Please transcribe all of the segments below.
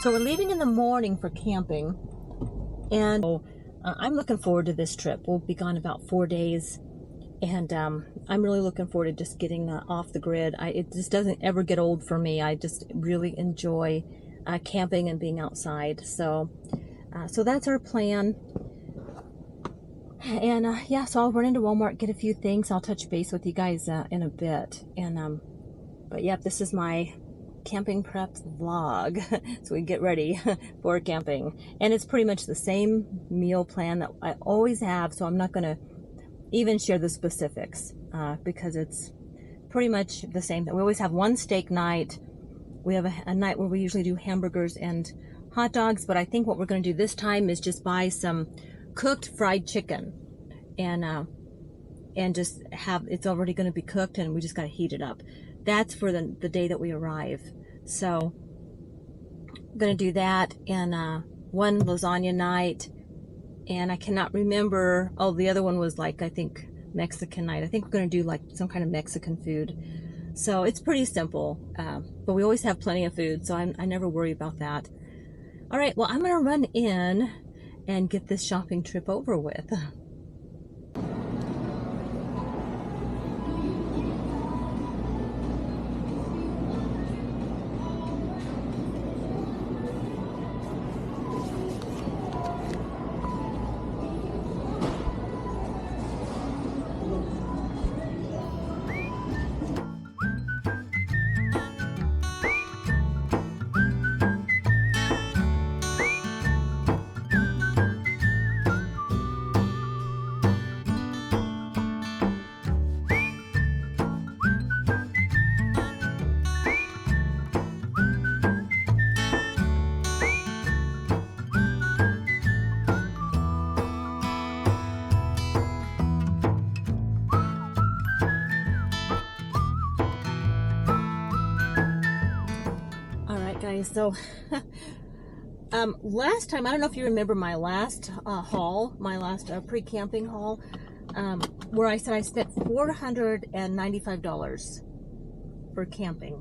So we're leaving in the morning for camping, and I'm looking forward to this trip. We'll be gone about 4 days, and I'm really looking forward to just getting off the grid. It just doesn't ever get old for me. I just really enjoy camping and being outside. So that's our plan. And yeah, so I'll run into Walmart, get a few things. I'll touch base with you guys in a bit. And but yeah, this is my camping prep vlog. So we get ready for camping, and it's pretty much the same meal plan that I always have, so I'm not going to even share the specifics because it's pretty much the same. We always have one steak night. We have a night where we usually do hamburgers and hot dogs, but I think what we're going to do this time is just buy some cooked fried chicken, and just have, it's already going to be cooked and we just got to heat it up. That's for the day that we arrive. So I'm going to do that, and one lasagna night, and I cannot remember, oh, the other one was like, I think Mexican night. I think we're going to do like some kind of Mexican food. So it's pretty simple, but we always have plenty of food, so I never worry about that. All right, well, I'm going to run in and get this shopping trip over with. Guys, so last time, I don't know if you remember my last haul, my last pre-camping haul, where I said I spent $495 for camping,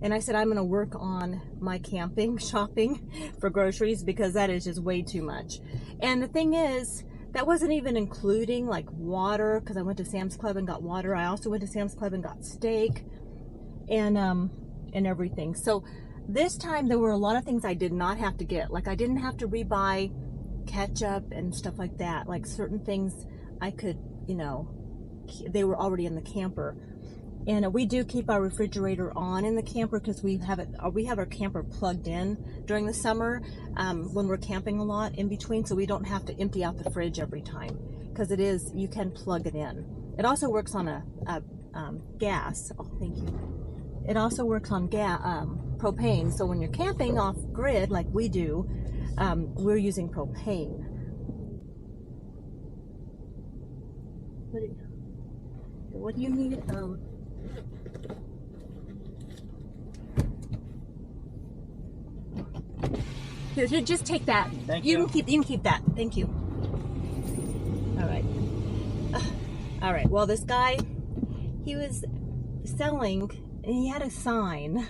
and I said I'm going to work on my camping shopping for groceries because that is just way too much. And the thing is, that wasn't even including like water, because I went to Sam's Club and got water. I also went to Sam's Club and got steak and everything. So this time there were a lot of things I did not have to get. Like I didn't have to rebuy ketchup and stuff like that. Like certain things I could, you know, they were already in the camper. And we do keep our refrigerator on in the camper because we have our camper plugged in during the summer when we're camping a lot in between, so we don't have to empty out the fridge every time, because you can plug it in. It also works on a gas. Oh, thank you. It also works on propane. So when you're camping off grid like we do, we're using propane. What do you need? Here, just take that. Thank you. You can keep that. Thank you. All right. All right. Well, this guy, he was selling, and he had a sign.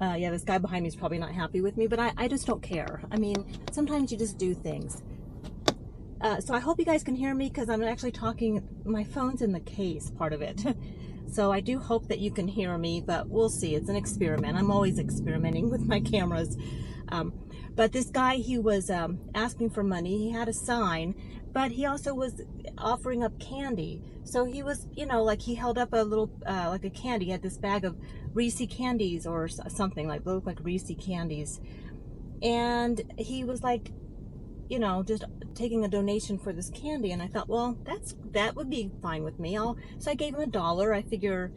Yeah, this guy behind me is probably not happy with me, but I just don't care. I mean, sometimes you just do things. So I hope you guys can hear me, because I'm actually talking, my phone's in the case, part of it. So I do hope that you can hear me, but we'll see. It's an experiment. I'm always experimenting with my cameras. But this guy, he was asking for money. He had a sign, but he also was offering up candy. So he was, you know, like he held up a little, like a candy. He had this bag of Reese candies or something, like looked like Reese candies. And he was like, you know, just taking a donation for this candy. And I thought, well, that would be fine with me. So I gave him $1. I figure,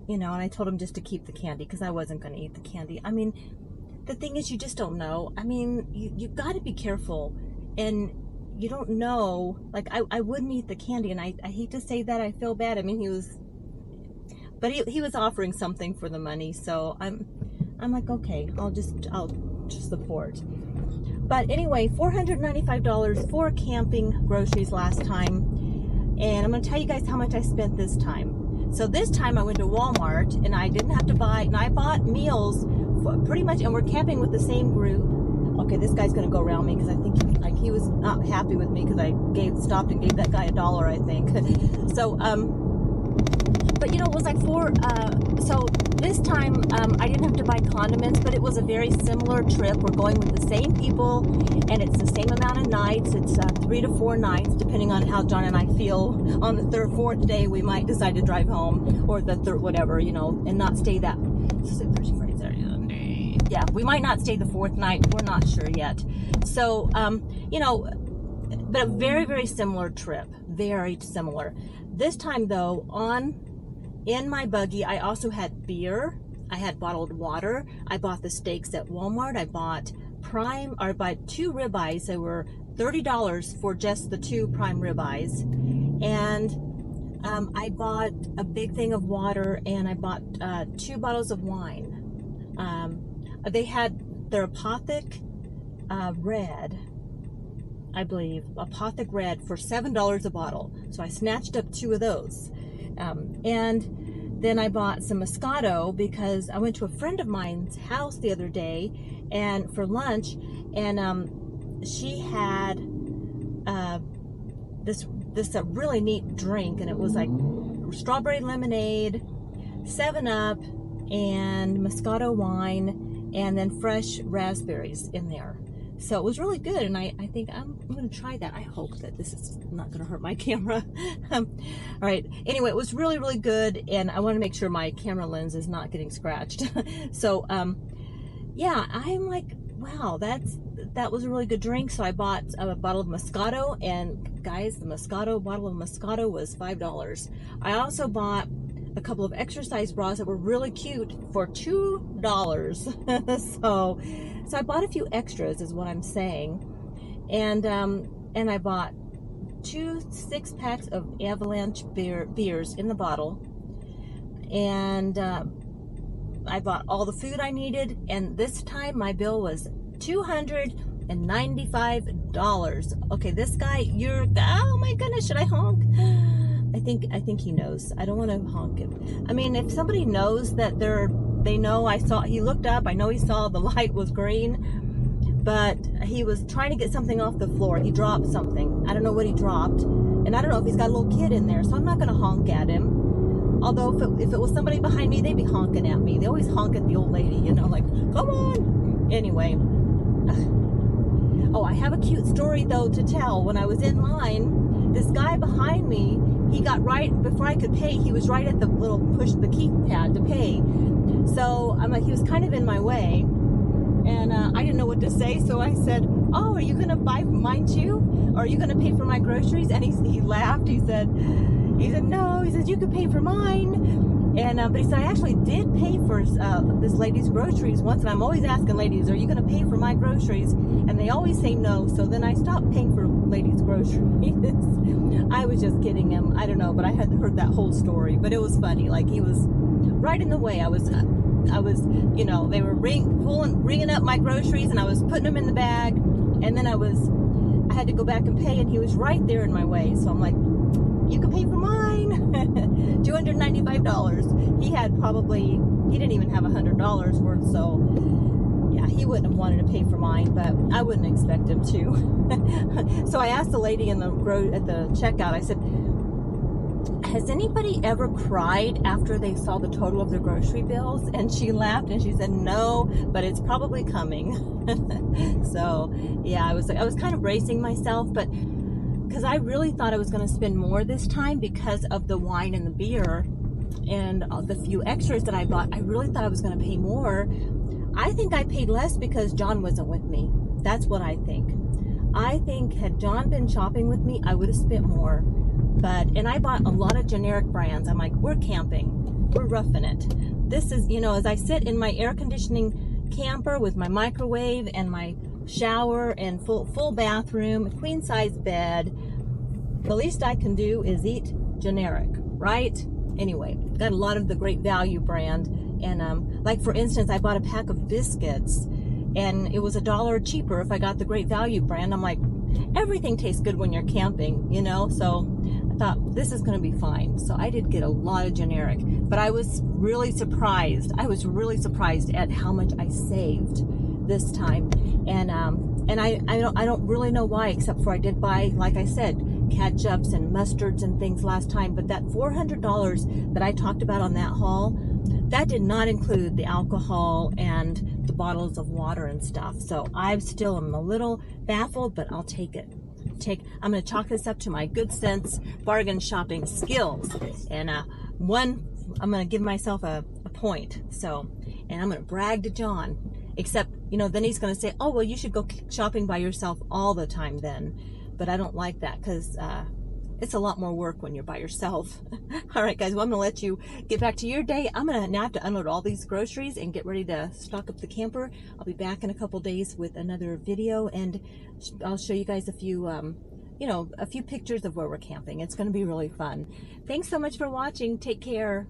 you know, and I told him just to keep the candy because I wasn't going to eat the candy. I mean, the thing is, you just don't know. I mean, you've got to be careful, and you don't know. Like, I wouldn't eat the candy, and I hate to say that. I feel bad. I mean, he was offering something for the money, so I'm like, okay, I'll just support. But anyway, $495 for camping groceries last time, and I'm going to tell you guys how much I spent this time. So this time I went to Walmart, and I didn't have to buy, and I bought meals pretty much, and we're camping with the same group. Okay, this guy's gonna go around me because I think he was not happy with me because I stopped and gave that guy $1, I think. So, but you know, it was like so this time I didn't have to buy condiments, but it was a very similar trip. We're going with the same people, and it's the same amount of nights. It's 3 to 4 nights, depending on how John and I feel. On the third, fourth day, we might decide to drive home, or the third, whatever, you know, and not stay that. Yeah, we might not stay the fourth night. We're not sure yet. So, you know, but a very, very similar trip. Very similar. This time, though, in my buggy, I also had beer. I had bottled water. I bought the steaks at Walmart. I bought 2 ribeyes. They were $30 for just the 2 prime ribeyes. And I bought a big thing of water, and I bought 2 bottles of wine. They had their Apothic Red, I believe, Apothic Red for $7 a bottle. So I snatched up 2 of those. And then I bought some Moscato because I went to a friend of mine's house the other day and for lunch, and she had this really neat drink, and it was like strawberry lemonade, 7-Up, and Moscato wine, and then fresh raspberries in there. So it was really good, and I think I'm going to try that. I hope that this is not going to hurt my camera. All right. Anyway, it was really, really good, and I want to make sure my camera lens is not getting scratched. So, yeah, I'm like, wow, that was a really good drink. So I bought a bottle of Moscato, and guys, the bottle of Moscato was $5. I also bought a couple of exercise bras that were really cute for $2. So I bought a few extras, is what I'm saying, and I bought 2 6-packs of Avalanche beers in the bottle, and I bought all the food I needed, and this time my bill was $295. Okay, this guy, oh my goodness, should I honk? I think he knows. I don't want to honk him. I mean, if somebody knows that they know he looked up, I know he saw the light was green, but he was trying to get something off the floor. He dropped something. I don't know what he dropped, and I don't know if he's got a little kid in there, so I'm not going to honk at him. Although if it was somebody behind me, they'd be honking at me. They always honk at the old lady, you know, like, come on. Anyway. Oh, I have a cute story, though, to tell. When I was in line, this guy behind me, he got right before I could pay. He was right at the little push the keypad to pay. So I'm like, he was kind of in my way, and I didn't know what to say. So I said, "Oh, are you gonna buy mine too? Or are you gonna pay for my groceries?" And he laughed. He said, "No." He said, "You could pay for mine." And but he said, "I actually did pay for this lady's groceries once." And I'm always asking ladies, "Are you gonna pay for my groceries?" And they always say no. So then I stopped paying for ladies' groceries. I was just kidding him. I don't know, but I had heard that whole story. But it was funny. Like, he was right in the way. I was, you know, they were ringing up my groceries, and I was putting them in the bag, and then I had to go back and pay, and he was right there in my way. So I'm like, "You can pay for mine." $295. He didn't even have $100 worth. So yeah, he wouldn't have wanted to pay for mine, but I wouldn't expect him to. So I asked the lady at the checkout, I said, "Has anybody ever cried after they saw the total of their grocery bills?" And she laughed and she said, "No, but it's probably coming." So yeah, I was kind of bracing myself, but because I really thought I was going to spend more this time because of the wine and the beer and the few extras that I bought. I really thought I was going to pay more. I think I paid less because John wasn't with me. That's what I think. I think had John been shopping with me, I would have spent more. And I bought a lot of generic brands. I'm like, we're camping. We're roughing it. This is, you know, as I sit in my air conditioning camper with my microwave and my shower and full bathroom, queen size bed, the least I can do is eat generic, right? Anyway, got a lot of the Great Value brand, and like for instance, I bought a pack of biscuits, and it was $1 cheaper if I got the Great Value brand. I'm like, everything tastes good when you're camping, you know. So thought this is going to be fine. So I did get a lot of generic, but I was really surprised. I was really surprised at how much I saved this time. And I don't really know why, except for I did buy, like I said, ketchups and mustards and things last time. But that $400 that I talked about on that haul, that did not include the alcohol and the bottles of water and stuff. So I still am a little baffled, but I'll take it. I'm going to chalk this up to my good sense bargain shopping skills. And I'm going to give myself a point. So, and I'm going to brag to John. Except, you know, then he's going to say, oh, well, you should go shopping by yourself all the time then. But I don't like that because it's a lot more work when you're by yourself. All right, guys, well, I'm going to let you get back to your day. I'm going to now have to unload all these groceries and get ready to stock up the camper. I'll be back in a couple days with another video, and I'll show you guys a few, you know, a few pictures of where we're camping. It's going to be really fun. Thanks so much for watching. Take care.